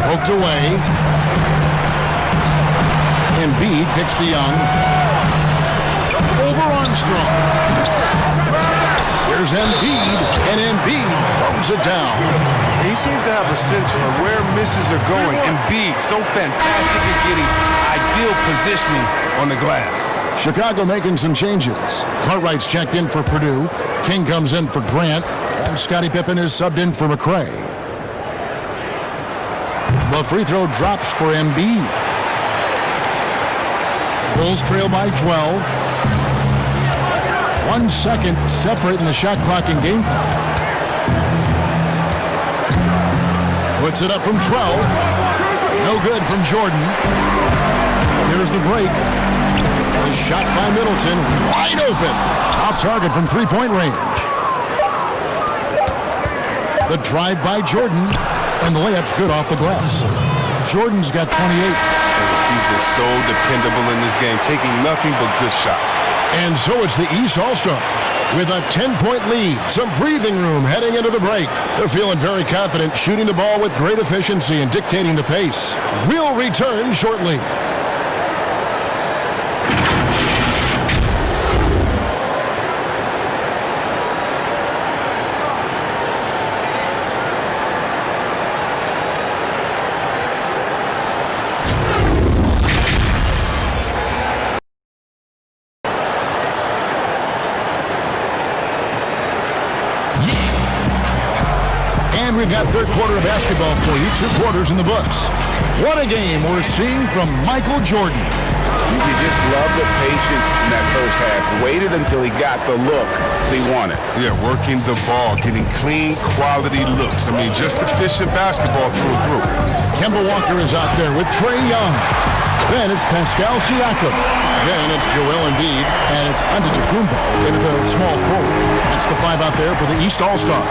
Poked away. Embiid picks to Young. Over Armstrong. Here's Embiid, and Embiid throws it down. He seems to have a sense for where misses are going. Embiid, so fantastic at getting ideal positioning on the glass. Chicago making some changes. Cartwright's checked in for Purdue. King comes in for Grant. And Scottie Pippen is subbed in for McRae. The free throw drops for Embiid. Bulls trail by 12. 1 second separating the shot clock and game clock. Puts it up from 12. No good from Jordan. Here's the break. The shot by Middleton, wide open. Off target from three-point range. The drive by Jordan, and the layup's good off the glass. Jordan's got 28. He's been so dependable in this game, taking nothing but good shots. And so it's the East All-Stars with a 10-point lead. Some breathing room heading into the break. They're feeling very confident, shooting the ball with great efficiency and dictating the pace. We'll return shortly. We've got third quarter of basketball for you. 2 quarters in the books. What a game we're seeing from Michael Jordan. You just love the patience in that first half. Waited until he got the look he wanted. Yeah, working the ball, getting clean, quality looks. I mean, just efficient basketball through and through. Kemba Walker is out there with Trae Young. Then it's Pascal Siakam. Then it's Joel Embiid. And it's Antetokounmpo into the small forward. That's the 5 out there for the East All-Stars.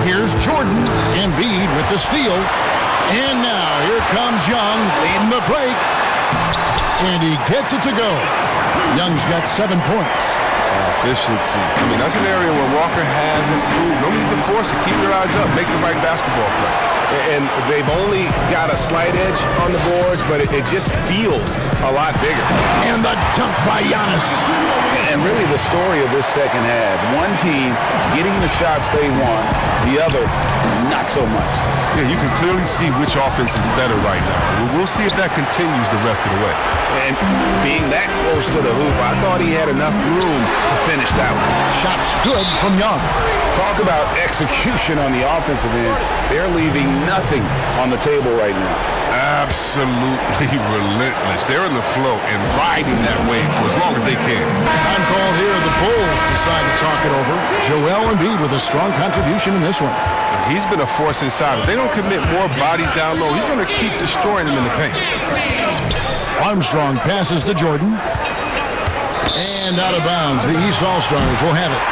Here's Jordan, Embiid with the steal. And now here comes Young leading the break. And he gets it to go. Young's got 7 points. Efficiency. I mean, that's an area where Walker has improved. No need to force it. Keep your eyes up. Make the right basketball play. And they've only got a slight edge on the boards, but it just feels a lot bigger. And the dunk by Giannis. And really the story of this second half. One team getting the shots they want, the other not so much. Yeah, you can clearly see which offense is better right now. We'll see if that continues the rest of the way. And being that close to the hoop, I thought he had enough room to finish that one. Shots good from Young. Talk about execution on the offensive end. They're leaving nothing on the table right now. Absolutely relentless. They're in the flow and riding that wave for as long as they can. Time called here. The Bulls decide to talk it over. Joel Embiid with a strong contribution in this one. He's been a force inside. If they don't commit more bodies down low, he's going to keep destroying them in the paint. Armstrong passes to Jordan. And out of bounds. The East All-Stars will have it.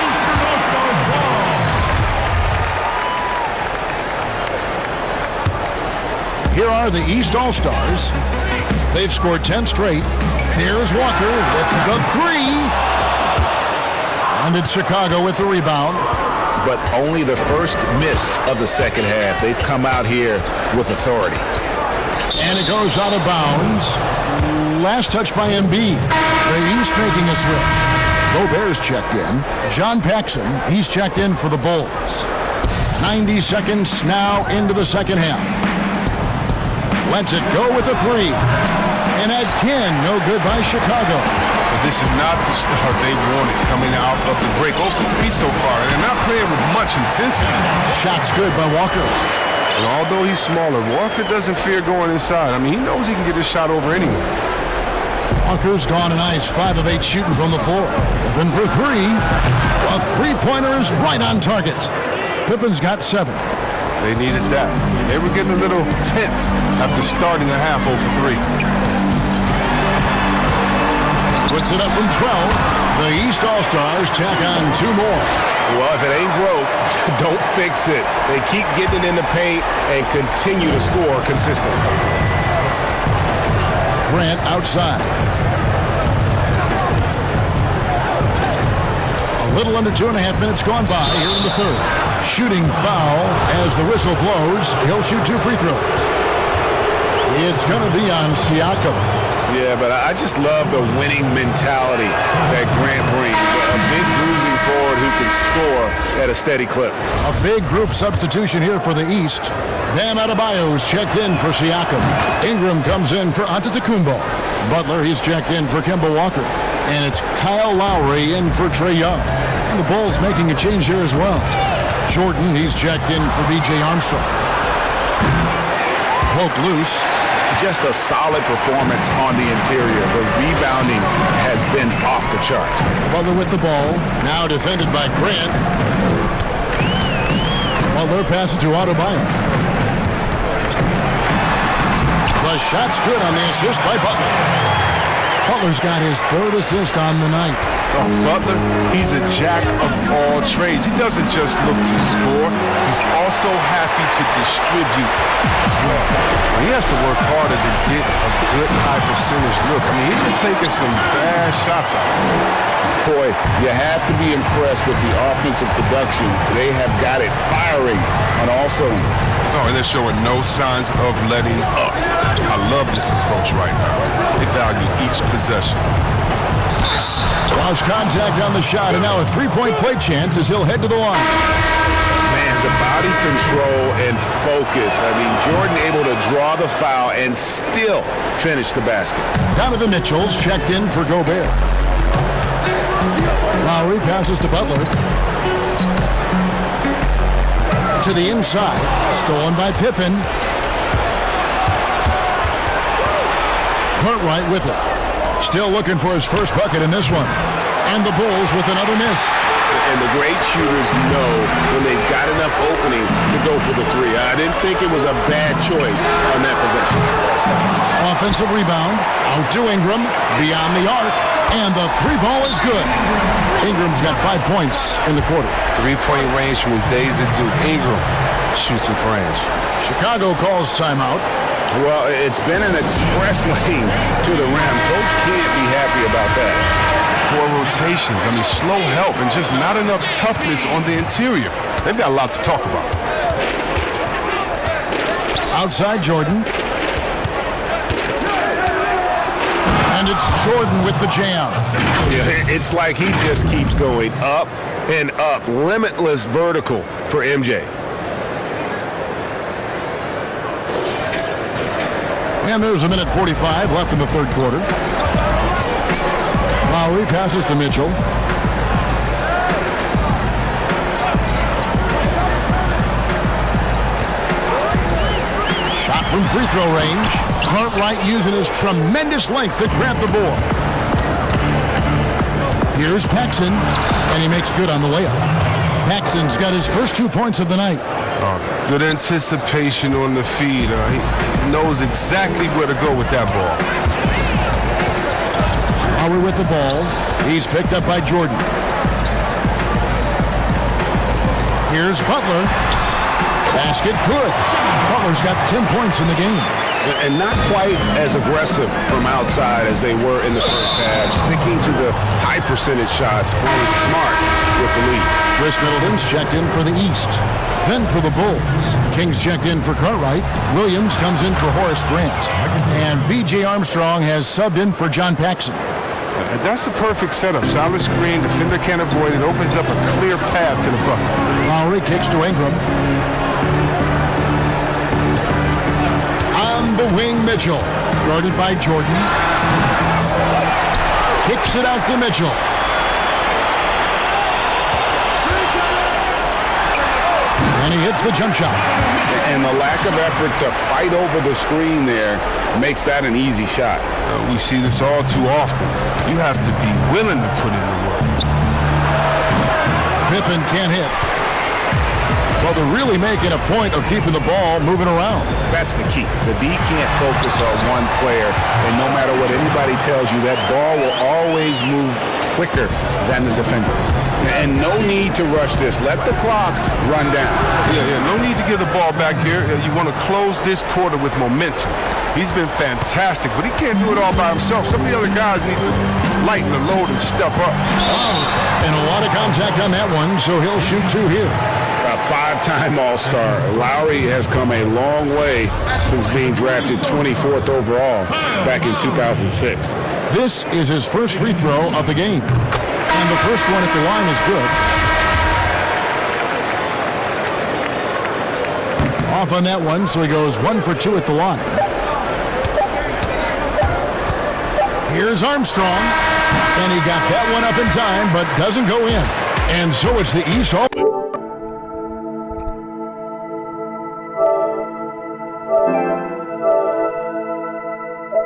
Here are the East All-Stars. They've scored 10 straight. Here's Walker with the three. And it's Chicago with the rebound. But only the first miss of the second half. They've come out here with authority. And it goes out of bounds. Last touch by Embiid. The East making a switch. Gobert's checked in. John Paxson, he's checked in for the Bulls. 90 seconds now into the second half. Lets it go with a three. And again, no good by Chicago. But this is not the start they wanted coming out of the break. 0 for 3 so far, and they're not playing with much intensity. Shot's good by Walker. And although he's smaller, Walker doesn't fear going inside. I mean, he knows he can get his shot over anyway. Walker's gone a nice 5 of 8 shooting from the floor. Open for three. A three-pointer is right on target. Pippen's got 7. They needed that. They were getting a little tense after starting a half 0 for 3. Puts it up from 12. The East All-Stars tack on 2 more. Well, if it ain't broke, don't fix it. They keep getting it in the paint and continue to score consistently. Grant outside. A little under 2.5 minutes gone by here in the third. Shooting foul as the whistle blows. He'll shoot 2 free throws. It's going to be on Siakam. Yeah, but I just love the winning mentality that Grant brings. A big bruising forward who can score at a steady clip. A big group substitution here for the East. Bam Adebayo's checked in for Siakam. Ingram comes in for Antetokounmpo. Butler, he's checked in for Kemba Walker. And it's Kyle Lowry in for Trae Young. And the Bulls making a change here as well. Jordan, he's checked in for B.J. Armstrong. Poked loose. Just a solid performance on the interior. The rebounding has been off the charts. Butler with the ball. Now defended by Grant. Butler passes to Adebayo. The shot's good on the assist by Butler. Butler's got his 3rd assist on the night. Oh, Butler, he's a jack of all trades. He doesn't just look to score. He's also happy to distribute as well. He has to work harder to get a good high percentage look. I mean, he's been taking some bad shots out there. Boy, you have to be impressed with the offensive production. They have got it firing on all cylinders. Oh, and they're showing no signs of letting up. I love this approach right now. They value each possession. Lost contact on the shot, and now a three-point play chance as he'll head to the line. Man, the body control and focus. I mean, Jordan able to draw the foul and still finish the basket. Donovan Mitchell's checked in for Gobert. Lowry passes to Butler. To the inside, stolen by Pippen. Cartwright with it. Still looking for his first bucket in this one. And the Bulls with another miss. And the great shooters know when they've got enough opening to go for the three. I didn't think it was a bad choice on that possession. Offensive rebound. Out to Ingram. Beyond the arc. And the three ball is good. Ingram's got 5 points in the quarter. 3-point range from his days at Duke. Ingram shoots with range. Chicago calls timeout. Well, it's been an express lane to the rim. Coach can't be happy about that. Poor rotations. I mean, slow help and just not enough toughness on the interior. They've got a lot to talk about. Outside Jordan. And it's Jordan with the jam. Yeah, it's like he just keeps going up and up. Limitless vertical for MJ. And there's a minute 45 left in the third quarter. Lowry passes to Mitchell. Shot from free throw range. Cartwright using his tremendous length to grab the board. Here's Paxson, and he makes good on the layup. Paxson's got his first 2 points of the night. Good anticipation on the feed. He knows exactly where to go with that ball. Lowry with the ball. He's picked up by Jordan. Here's Butler. Basket good. Butler's got 10 points in the game. And not quite as aggressive from outside as they were in the first half. Sticking to the high percentage shots, playing smart with the lead. Chris Middleton's checked in for the East. Then for the Bulls. Kings checked in for Cartwright. Williams comes in for Horace Grant. And B.J. Armstrong has subbed in for John Paxson. And that's a perfect setup. Solid screen, defender can't avoid it. Opens up a clear path to the bucket. Lowry kicks to Ingram. On the wing, Mitchell. Guarded by Jordan. Kicks it out to Mitchell. And he hits the jump shot. And the lack of effort to fight over the screen there makes that an easy shot. We see this all too often. You have to be willing to put in the work. Pippen can't hit. Well, they're really making a point of keeping the ball moving around. That's the key. The D can't focus on one player, and no matter what anybody tells you, that ball will always move quicker than the defender. And no need to rush this. Let the clock run down. Yeah, no need to give the ball back here. You want to close this quarter with momentum. He's been fantastic, but he can't do it all by himself. Some of the other guys need to lighten the load and step up. And a lot of contact on that one, so he'll shoot two here. A five-time All-Star. Lowry has come a long way since being drafted 24th overall back in 2006. This is his first free throw of the game. And the first one at the line is good. Off on that one, so he goes 1 for 2 at the line. Here's Armstrong. And he got that one up in time, but doesn't go in. And so it's the East.